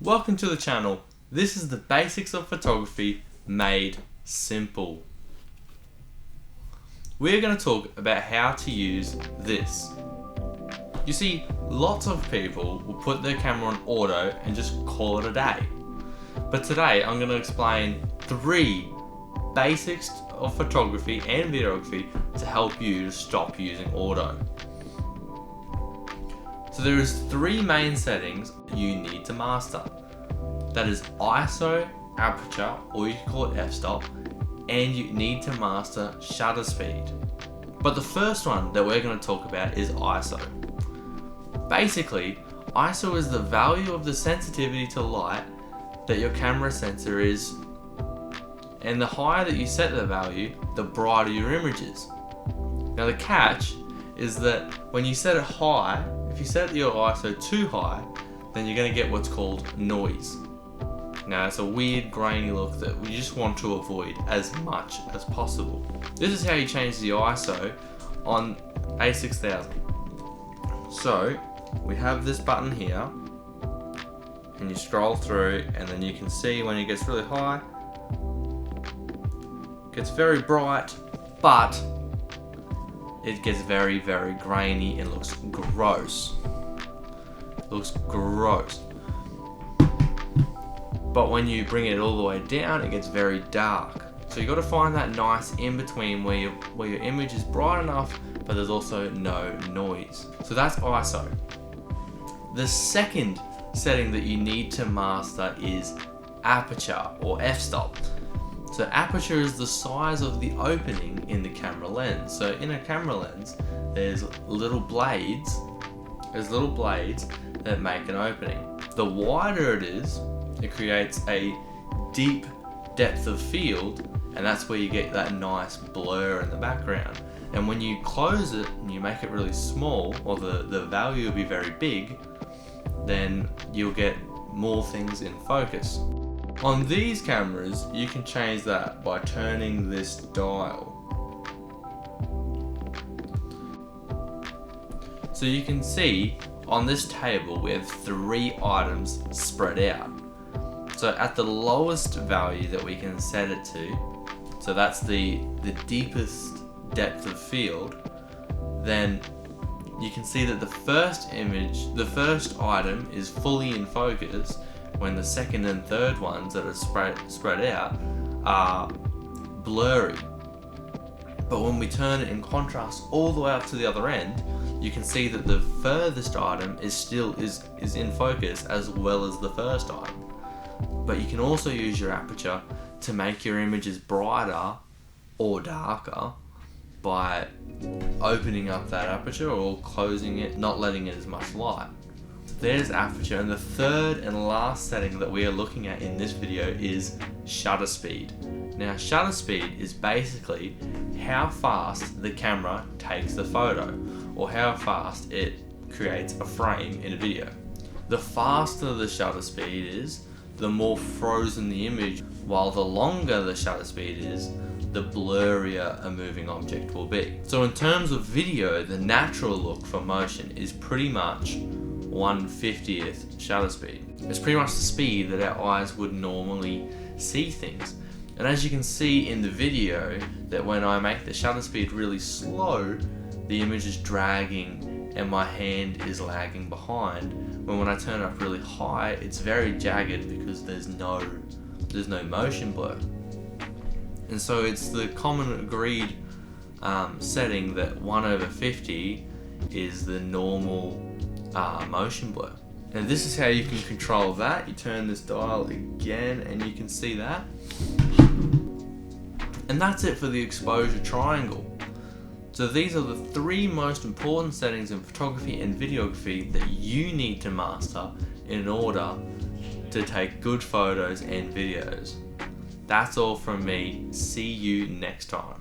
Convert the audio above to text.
Welcome to the channel. This is the basics of photography made simple. We're going to talk about how to use this. You see, lots of people will put their camera on auto and just call it a day. But today I'm going to explain 3 basics of photography and videography to help you to stop using auto. So there is 3 main settings you need to master. That is ISO, aperture, or you can call it f-stop, and you need to master shutter speed. But the first one that we're going to talk about is ISO. Basically, ISO is the value of the sensitivity to light that your camera sensor is, and the higher that you set the value, the brighter your image is. Now the catch is that when you set it high, if you set your ISO too high, then you're going to get what's called noise. Now it's a weird grainy look that we just want to avoid as much as possible. This is how you change the ISO on A6000. So we have this button here, and you scroll through, and then you can see when it gets really high, it gets very bright, but it gets very, very grainy and looks gross. It looks gross. But when you bring it all the way down, it gets very dark. So you got to find that nice in between where your image is bright enough, but there's also no noise. So that's ISO. The second setting that you need to master is aperture, or f-stop. So aperture is the size of the opening in the camera lens. So in a camera lens, there's little blades that make an opening. The wider it is, it creates a deep depth of field, and that's where you get that nice blur in the background. And when you close it and you make it really small, or the value will be very big, then you'll get more things in focus. On these cameras, you can change that by turning this dial. So you can see on this table we have 3 items spread out. So at the lowest value that we can set it to, so that's the deepest depth of field, then you can see that the first item is fully in focus, when the second and third ones that are spread out are blurry. But when we turn it in contrast all the way up to the other end, you can see that the furthest item is in focus as well as the first item. But you can also use your aperture to make your images brighter or darker by opening up that aperture or closing it, not letting in as much light. There's aperture, and the third and last setting that we are looking at in this video is shutter speed. Now shutter speed is basically how fast the camera takes the photo, or how fast it creates a frame in a video. The faster the shutter speed is, the more frozen the image, while the longer the shutter speed is, the blurrier a moving object will be. So in terms of video, the natural look for motion is pretty much 1/50th shutter speed. It's pretty much the speed that our eyes would normally see things. And as you can see in the video, that when I make the shutter speed really slow, the image is dragging and my hand is lagging behind. When I turn it up really high, it's very jagged because there's no motion blur. And so it's the common agreed setting that 1/50 is the normal motion blur. And this is how you can control that. You turn this dial again and you can see that. And that's it for the exposure triangle. So these are the 3 most important settings in photography and videography that you need to master in order to take good photos and videos. That's all from me. See you next time.